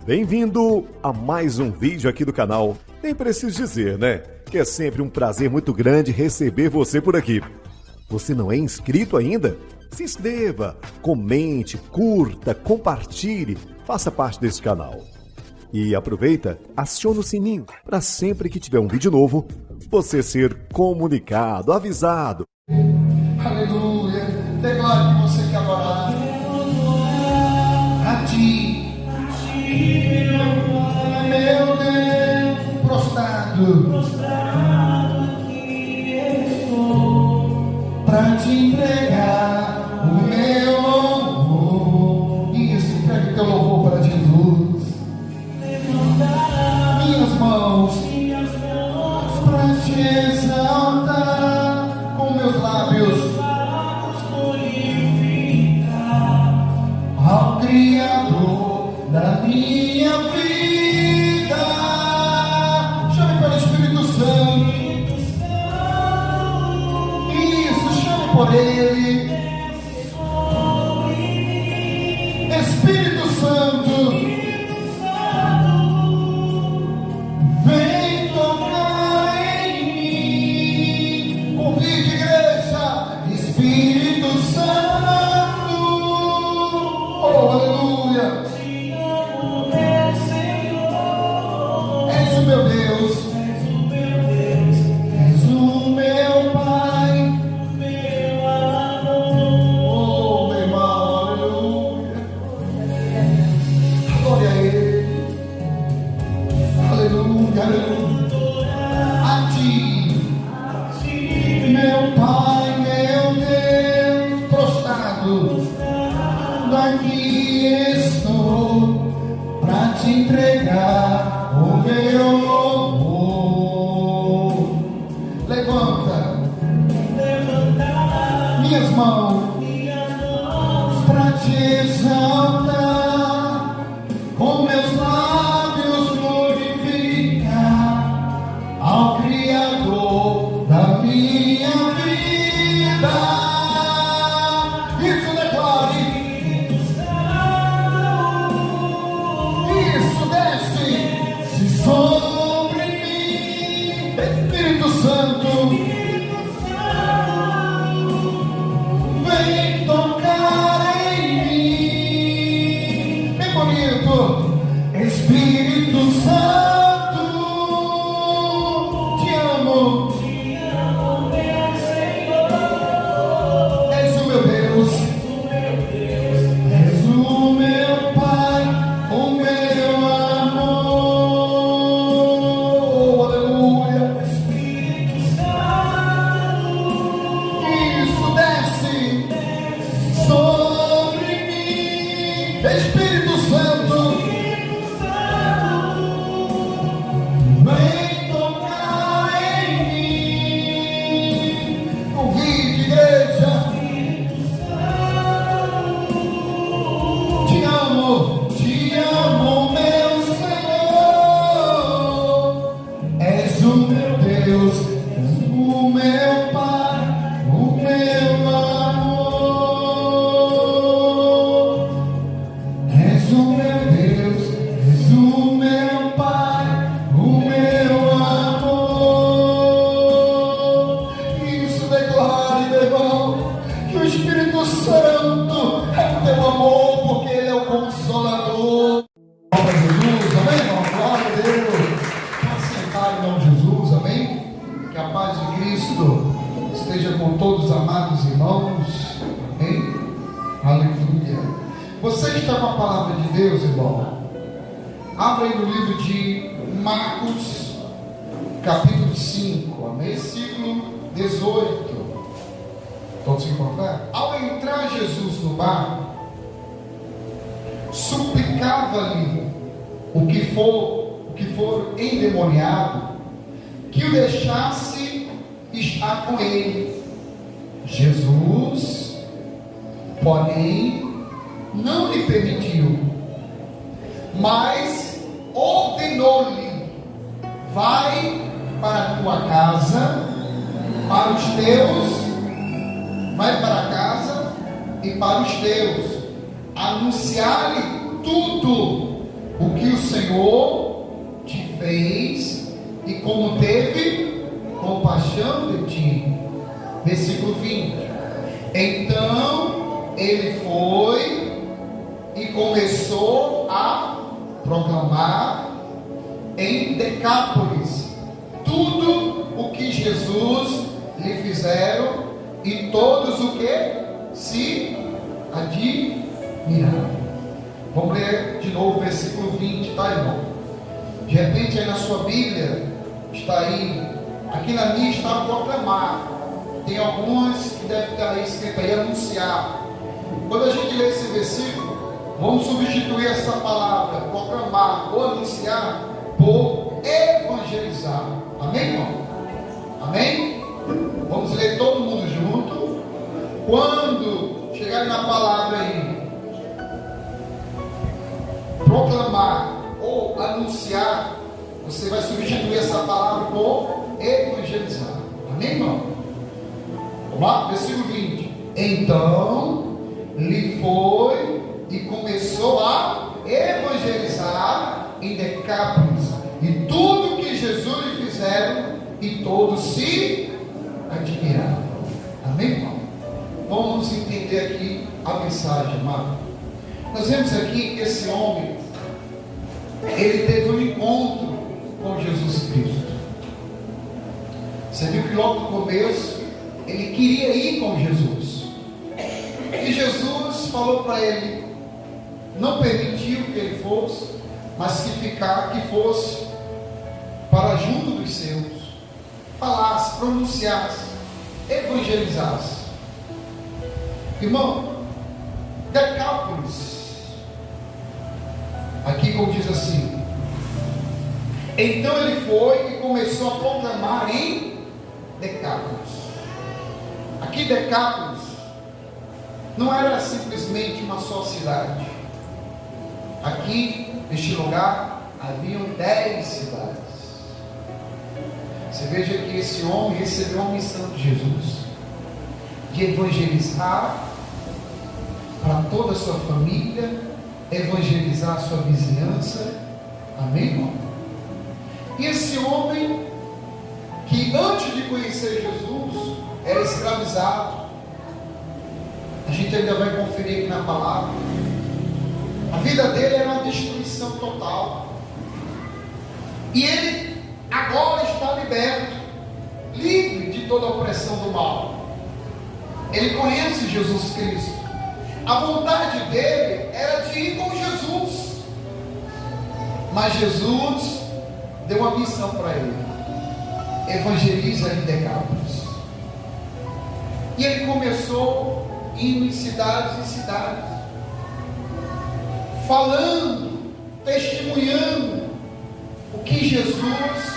Bem-vindo a mais um vídeo aqui do canal. Nem preciso dizer, né? Que é sempre um prazer muito grande receber você por aqui. Você não é inscrito ainda? Se inscreva, comente, curta, compartilhe, faça parte desse canal. E aproveita, aciona o sininho para sempre que tiver um vídeo novo, você ser comunicado, avisado. Aleluia, dê glória que você quer adorar. A ti, meu Deus, prostrado aqui estou, pra te entregar o meu louvor. Isso, entregue teu louvor para Jesus. Minhas mãos pra te exaltar, com meus lábios ao Criador da minha vida. Chame pelo Espírito Santo. Isso, chame por Ele. Espírito Santo, vem tocar em mim. Convide, igreja. Espírito Santo, oh, aleluia. És o meu Deus, és o meu Pai, oh, meu irmão, aleluia. Glória a Ele, aleluia, aleluia. A ti, meu Pai, meu Deus, prostrado aqui estou, pra te entregar o meu louvor. Levanta minhas mãos pra te exaltar, com meus lábios glorificar ao Criador da minha vida. Isso, declare. Isso, desce sobre mim, Espírito Santo. Vem tocar em mim. Bem bonito. Espírito Santo, te amo. És o meu Deus, és o meu Pai, o meu amor. Oh, aleluia. Isso, desce sobre mim, Espírito Santo. Vem tocar em mim. Convide, igreja. Te amo, meu Senhor. És o meu Deus, o meu Pai, o meu amor. És o meu Deus, és o meu Pai, o meu amor. Isso, declare, meu irmão, que o Espírito Santo é o teu amor, porque Ele é o Consolador. Glória a Jesus, amém, irmão? Glória a Deus. Pode sentar em nome de Jesus, amém? Que a paz de Cristo esteja com todos os amados irmãos, amém? Aleluia. Você está com a palavra de Deus, irmão? Abra aí no livro de Marcos, capítulo 5, versículo 18. Todos encontraram? Ao entrar Jesus no barco, suplicava-lhe o que for endemoniado, que o deixasse estar com ele. Jesus, porém, não lhe permitiu, mas ordenou-lhe: vai para a tua casa, para os teus, vai para casa e para os teus, anunciar-lhe tudo o que o Senhor te fez e como teve compaixão de ti. Versículo 20. Então ele foi e começou a proclamar em Decápolis tudo o que Jesus lhe fizeram, e todos o que se admiraram. Vamos ler de novo o versículo 20, tá, irmão? De repente aí na sua Bíblia está aí, aqui na minha está proclamar. Tem algumas que devem estar escrito aí anunciar. Quando a gente lê esse versículo, vamos substituir essa palavra proclamar ou anunciar por evangelizar. Amém, irmão? Amém? Vamos ler todo mundo junto. Quando chegar na palavra aí proclamar ou anunciar, você vai substituir essa palavra por evangelizar. Amém, irmão? Vamos lá? Versículo 20. Então lhe foi e começou a evangelizar em Decápolis e tudo que Jesus lhe fizeram, e todos se admiravam. Amém, irmão? Vamos entender aqui a mensagem, amado. Nós vemos aqui que esse homem, ele teve um encontro com Jesus Cristo. Você viu que logo no começo ele queria ir com Jesus, e Jesus falou para ele, não permitiu que ele fosse, mas que fosse para junto dos seus, falasse, pronunciasse, evangelizasse. Irmão, Decápolis, aqui como diz assim, então ele foi e começou a proclamar em Decápolis. Aqui Decápolis não era simplesmente uma só cidade. Aqui, neste lugar, haviam 10 cidades. Você veja que esse homem recebeu uma missão de Jesus, de evangelizar para toda a sua família, evangelizar a sua vizinhança. Amém, irmão? E esse homem, que antes de conhecer Jesus, era escravizado. A gente ainda vai conferir aqui na palavra. A vida dele era uma destruição total. E ele agora está liberto, livre de toda a opressão do mal. Ele conhece Jesus Cristo. A vontade dele era de ir com Jesus, mas Jesus deu uma missão para ele: evangeliza em Decápolis. E ele começou indo em cidades e cidades, falando, testemunhando o que Jesus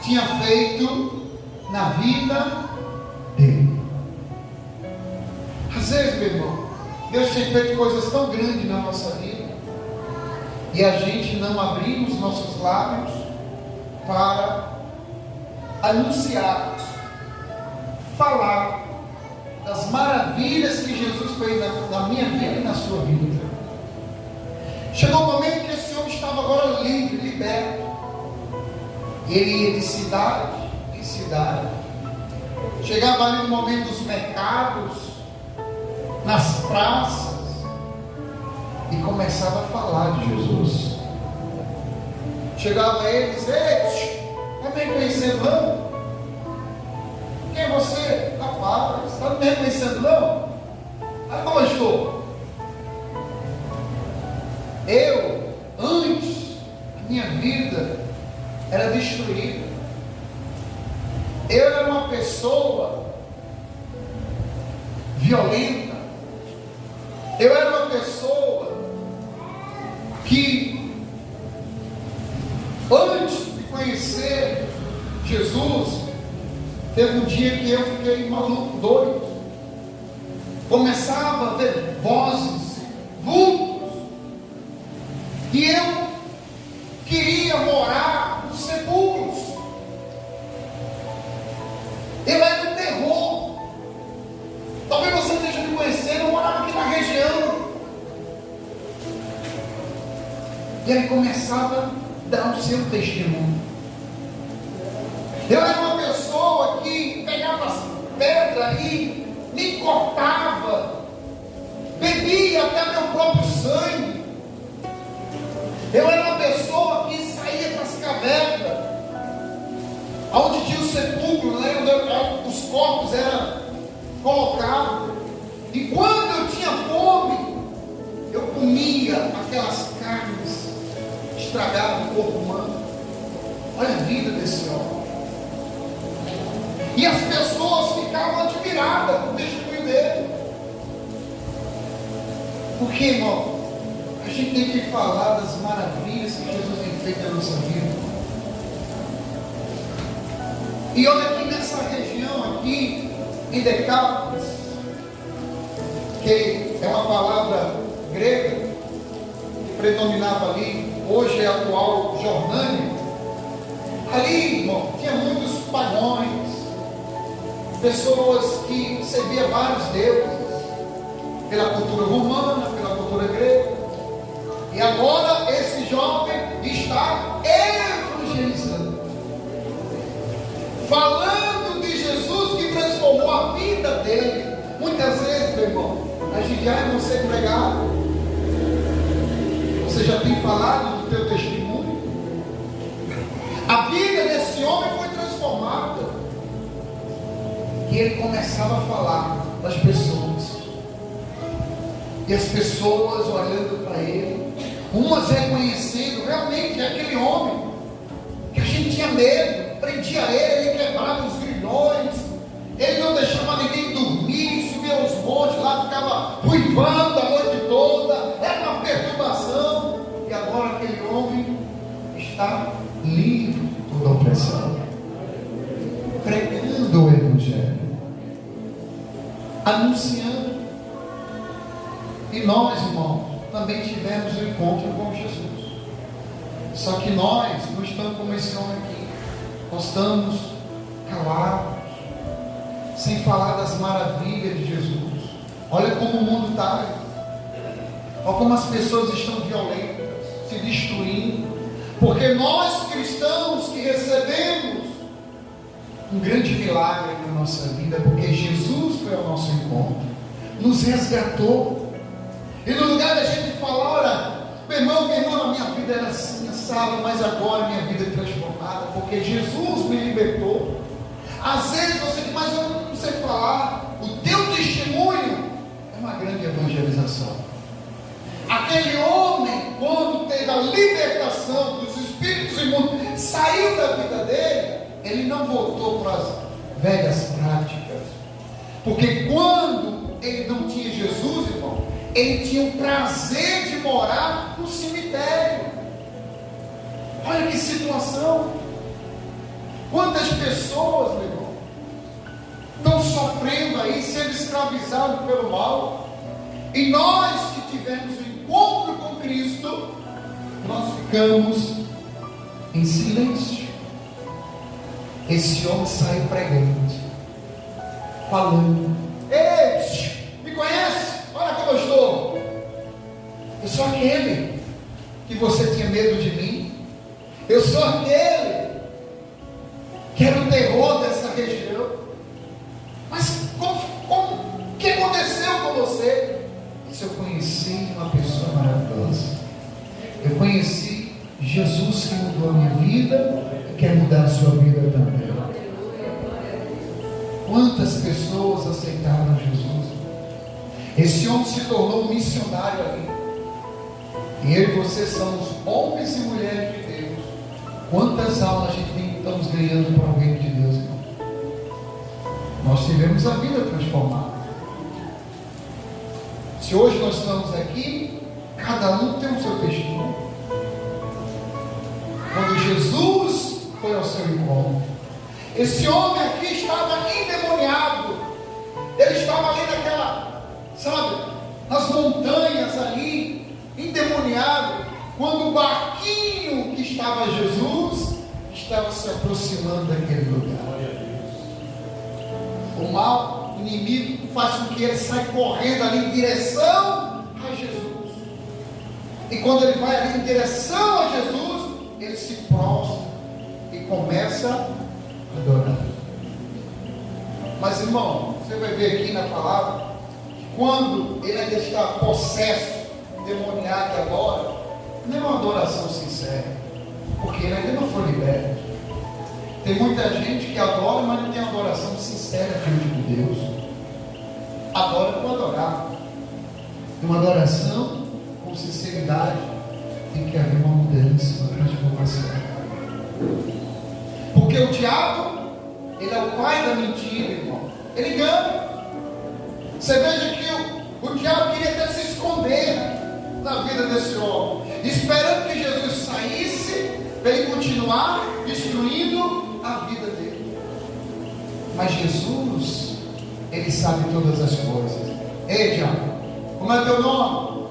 tinha feito na vida dele. Às vezes, meu irmão, Deus tem feito coisas tão grandes na nossa vida, e a gente não abrimos nossos lábios para anunciar, falar das maravilhas que Jesus fez na minha vida e na sua vida. Chegou o momento que esse homem estava agora livre, liberto. Ele ia de cidade em cidade. Chegava ali no momento dos mercados, nas praças, e começava a falar de Jesus. Chegava a ele e dizia: ei, não está me reconhecendo não? Quem é você? Rapaz, está me reconhecendo não? Aí, pastor, eu, antes, a minha vida era destruída. Eu era uma pessoa violenta. Eu era uma pessoa que, antes de conhecer Jesus, teve um dia que eu fiquei maluco, doido. Começava a ver vozes, vultos, e eu queria morar nos sepulcros. Eu era um terror. Talvez você esteja me conhecendo, eu morava aqui na região. E ele começava a dar o seu testemunho. Eu era uma pessoa que pegava as pedras e me cortava, bebia até meu próprio sangue. Eu era uma pessoa que saía para as cavernas, onde tinha o sepulcro, né, onde os corpos eram colocados. E quando eu tinha fome, eu comia aquelas carnes estragadas do corpo humano. Olha a vida desse homem. E as pessoas ficavam admiradas com o testemunho dele. Porque, irmão, a gente tem que falar das maravilhas que Jesus tem feito na nossa vida. E olha aqui nessa região aqui, em Decápolis, que é uma palavra grega que predominava ali, hoje é a atual Jordânia. Ali, irmão, tinha muitos pagões, pessoas que serviam vários deuses, pela cultura romana, pela cultura grega. E agora esse jovem está evangelizando, falando de Jesus que transformou a vida dele. Muitas vezes, meu irmão, a gente não sei pregar. Você já tem falado do teu testemunho? A vida desse homem foi transformada. E ele começava a falar das pessoas. E as pessoas olhando para ele, umas reconhecendo realmente aquele homem que a gente tinha medo, prendia ele, ele quebrava os grilhões, ele não deixava ninguém dormir, subia aos montes lá, ficava ruivando a noite toda, era uma perturbação. E agora aquele homem está livre de toda opressão, pregando o Evangelho, anunciando. E nós, irmãos, também tivemos um encontro com Jesus. Só que nós não estamos como esse homem aqui. Nós estamos calados, sem falar das maravilhas de Jesus. Olha como o mundo está. Olha como as pessoas estão violentas, se destruindo. Porque nós cristãos que recebemos um grande milagre na nossa vida, porque Jesus foi ao nosso encontro, nos resgatou. E no lugar da gente falar, olha, meu irmão, a minha vida era assim, sabe, mas agora minha vida é transformada, porque Jesus me libertou. Às vezes você diz, mas eu não sei falar. O teu testemunho é uma grande evangelização. Aquele homem, quando teve a libertação dos espíritos imundos, saiu da vida dele, ele não voltou para as velhas práticas. Porque quando ele não tinha Jesus, irmão, ele tinha o prazer de morar no cemitério. Olha que situação. Quantas pessoas, meu irmão, estão sofrendo aí, sendo escravizados pelo mal. E nós que tivemos um encontro com Cristo, nós ficamos em silêncio. Esse homem sai pregando, falando. Ei, me conhece? Olha como eu estou. Eu sou aquele que você tinha medo de mim. Eu sou aquele que era o terror dessa região. Mas o que aconteceu com você? Isso, eu conheci uma pessoa maravilhosa. Eu conheci Jesus que mudou a minha vida e quer mudar a sua vida também. Quantas pessoas aceitaram Jesus? Esse homem se tornou um missionário ali. E eu e você somos homens e mulheres de Deus. Quantas almas a gente estamos ganhando para o reino de Deus, irmão? Nós tivemos a vida transformada. Se hoje nós estamos aqui, cada um tem o seu testemunho. Quando Jesus foi ao seu encontro, esse homem aqui estava endemoniado. Ele estava ali naquela, sabe, nas montanhas ali, endemoniado. Quando o barquinho que estava Jesus estava se aproximando daquele lugar. O mal, o inimigo, faz com que ele saia correndo ali em direção a Jesus. E quando ele vai ali em direção a Jesus, ele se prostra e começa a adorar. Mas irmão, você vai ver aqui na palavra, quando ele ainda está possesso, demoniado agora, não é uma adoração sincera, porque ele ainda não foi liberto. Tem muita gente que adora, mas não tem adoração sincera diante de Deus. Adora por adorar. Uma adoração com sinceridade tem que haver uma mudança, uma transformação. Porque o diabo, ele é o pai da mentira, irmão. Ele engana. Você veja que o diabo queria até se esconder na vida desse homem, esperando que Jesus saísse para ele continuar destruindo a vida dele. Mas Jesus, ele sabe todas as coisas. Ei, diabo, como é teu nome?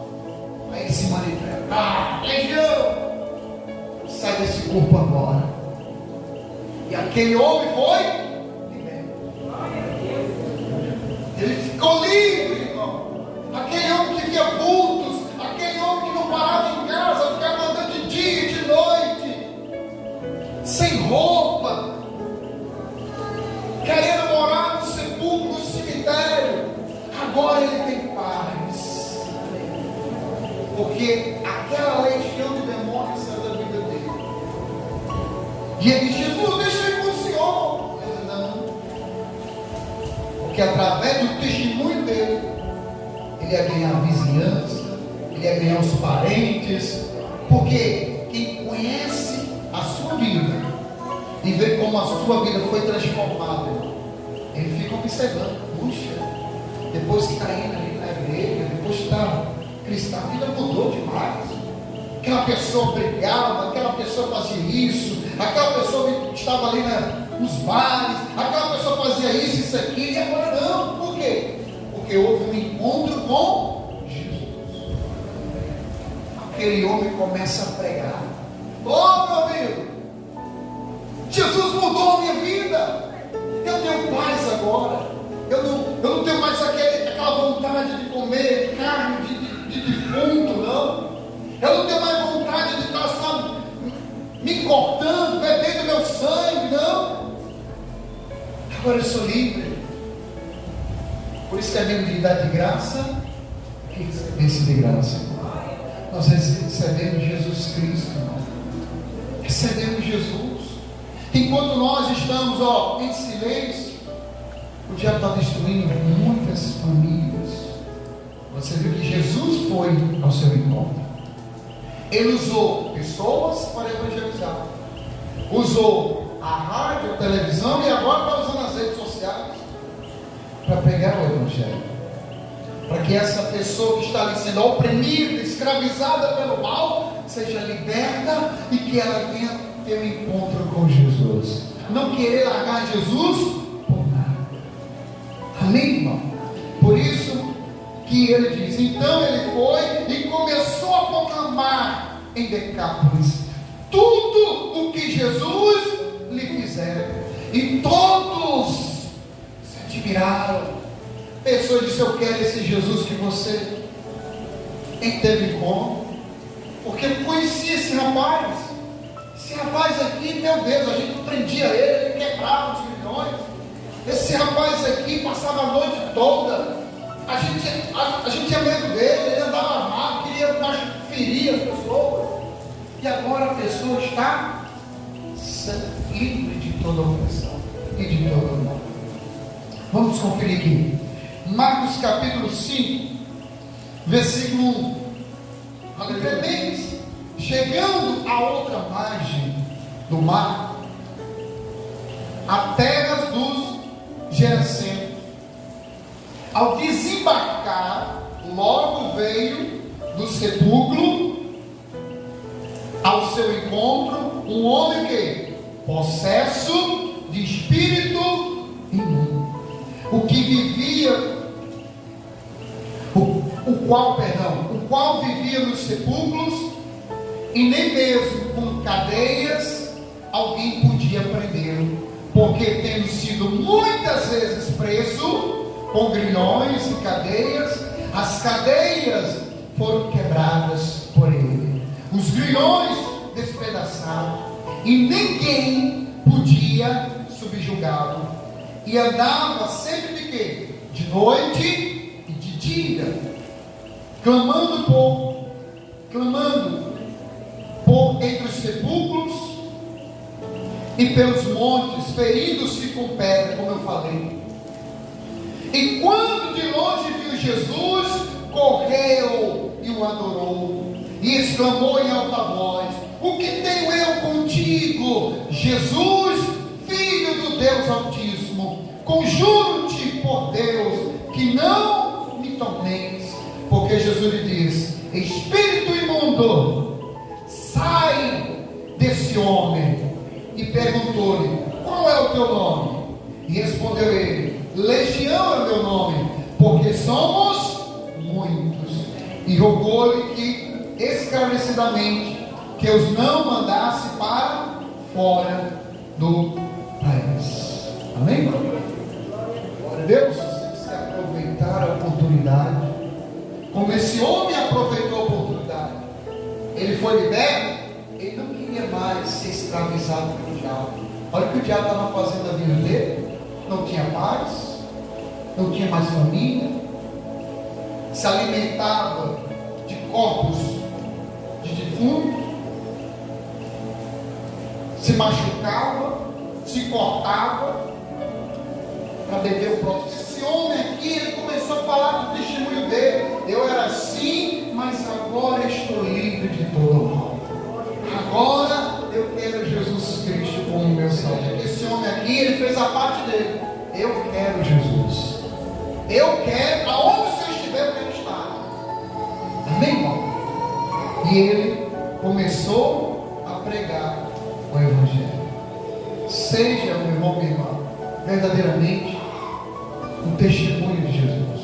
Aí ele se manifesta. Legião, sai desse corpo agora. E aquele homem foi liberto. Ele ficou livre, irmão. Aquele homem que via vultos, aquele homem que não parava em casa, ficava andando de dia e de noite, sem roupa, querendo morar no sepulcro, no cemitério. Agora ele tem paz, porque aquela legião de demônios saiu da vida dele. E ele disse: Jesus, deixa eu ir com o Senhor. Ele disse: não, porque através do testemunho dele, ele ia ganhar a vizinhança, ele ia ganhar os parentes, porque quem conhece a sua vida e vê como a sua vida foi transformada, ele fica observando. Puxa, depois que está indo ali na igreja, depois que está cristão, a vida mudou demais. Aquela pessoa brigava, aquela pessoa fazia isso, aquela pessoa que estava ali nos bares, aquela pessoa fazia isso, aquilo, e agora não. Por quê? Porque houve um encontro com Jesus. Aquele homem começa a pregar: oh, meu amigo, Jesus mudou a minha vida. Eu tenho paz agora. Eu não tenho mais aquela vontade de comer carne de defunto, não. Eu não tenho mais vontade de estar só me cortando, bebendo meu sangue, não. Agora eu sou livre. Por isso que a Bíblia dá de graça, que recebesse de graça. Nós recebemos Jesus Cristo, irmão. Recebemos Jesus. Enquanto nós estamos em silêncio, o diabo está destruindo muitas famílias. Você viu que Jesus foi ao seu encontro. Ele usou pessoas para evangelizar, usou a rádio, a televisão, e agora está usando as redes sociais para pregar o evangelho, para que essa pessoa que está ali sendo oprimida, escravizada pelo mal, seja liberta e que ela venha ter um encontro com Jesus. Não querer largar Jesus por nada. Amém, irmão? Por isso que ele diz: então ele foi e começou a proclamar em Decápolis tudo o que Jesus lhe fizera, e todos se admiraram. Pessoas disseram: eu quero esse Jesus que você teve como, porque eu conhecia esse rapaz. Esse rapaz aqui, meu Deus, a gente prendia ele quebrava os milhões. Esse rapaz aqui passava a noite toda. A gente tinha medo dele, ele andava armado, queria ferir as pessoas. E agora a pessoa está livre de toda opressão e de todo mal. Vamos conferir aqui. Marcos capítulo 5, versículo 1. Aleluia. Chegando à outra margem do mar, a terra dos Gerasenos, ao desembarcar, logo veio do sepulcro ao seu encontro um homem que, possesso de espírito imundo, o qual vivia nos sepulcros, e nem mesmo com cadeias alguém podia prendê-lo, porque tendo sido muitas vezes preso com grilhões e cadeias, as cadeias foram quebradas por ele, os grilhões despedaçados, e ninguém podia subjugá-lo. E andava sempre de quê? De noite e de dia, clamando por entre os sepulcros e pelos montes, ferindo-se com pedra, como eu falei. E quando de longe viu Jesus, correu e o adorou, e exclamou em alta voz: o que tenho eu contigo, Jesus, Filho do Deus Altíssimo? Conjuro-te por Deus que não me tormentes. Porque Jesus lhe disse: espírito imundo, sai desse homem. E perguntou-lhe: qual é o teu nome? E respondeu ele: Legião é meu nome, porque somos muitos. E rogou-lhe que esclarecidamente que os não mandasse para fora do país. Amém? Glória a Deus. Se aproveitar a oportunidade, como esse homem aproveitou a oportunidade, ele foi liberto. Ele não queria mais ser escravizado pelo diabo. Olha o que o diabo estava fazendo na vida dele. Não tinha paz, não tinha mais família, se alimentava de corpos de defuntos, se machucava, se cortava para beber o próprio. Esse homem aqui, ele começou a falar do testemunho dele. Eu era assim, mas agora estou livre de todo o mal. Agora eu quero Jesus Cristo como meu Salvador. Esse homem aqui, ele fez a parte dele. Eu quero Jesus. Eu quero, aonde o Senhor estiver, eu quero estar. Amém, irmão? E ele começou a pregar o Evangelho. Seja, meu irmão, minha irmã, verdadeiramente um testemunho de Jesus.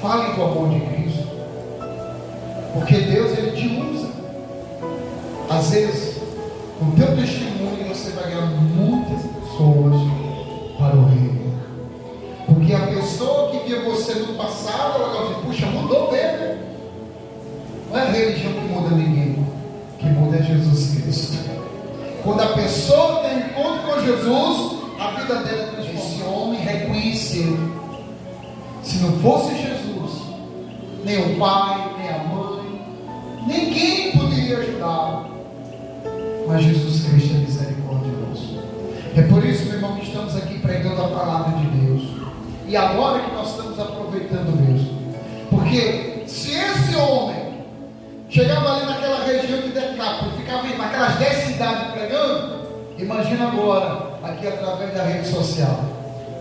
Fale do amor de Cristo, porque Deus, ele te usa. Às vezes, com o teu testemunho, você vai ganhar muitas pessoas para o reino. Porque a pessoa que via você no passado, ela vai dizer: puxa, mudou mesmo. Não é a religião que muda ninguém, que muda é Jesus Cristo. Quando a pessoa tem encontro com Jesus, a vida dela é transformada. Esse homem reconheceu: se não fosse Jesus, nem o pai, nem a mãe, ninguém poderia ajudá-lo. Mas Jesus Cristo é misericordioso. É por isso, meu irmão, que estamos aqui pregando a palavra de Deus. E agora que nós estamos aproveitando mesmo. Porque se esse homem chegava ali naquela região de Decápolis, ficava naquelas 10 cidades pregando, imagina agora, aqui através da rede social.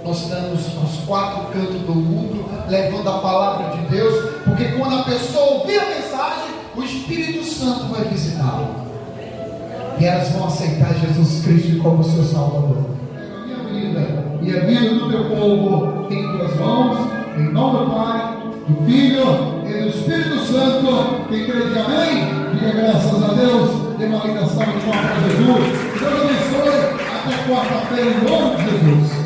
Nós estamos aos 4 cantos do mundo, levando a palavra de Deus. Porque quando a pessoa ouvir a mensagem, o Espírito Santo vai visitá-la. E elas vão aceitar Jesus Cristo como seu Salvador. A minha vida e a vida do meu povo em tuas mãos, em nome do Pai, do Filho e do Espírito Santo. Quem crê diga amém, diga graças a Deus. Dê uma ligação de palmas para Jesus. Deus abençoe. Até quarta-feira, em nome de Jesus.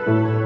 Thank you.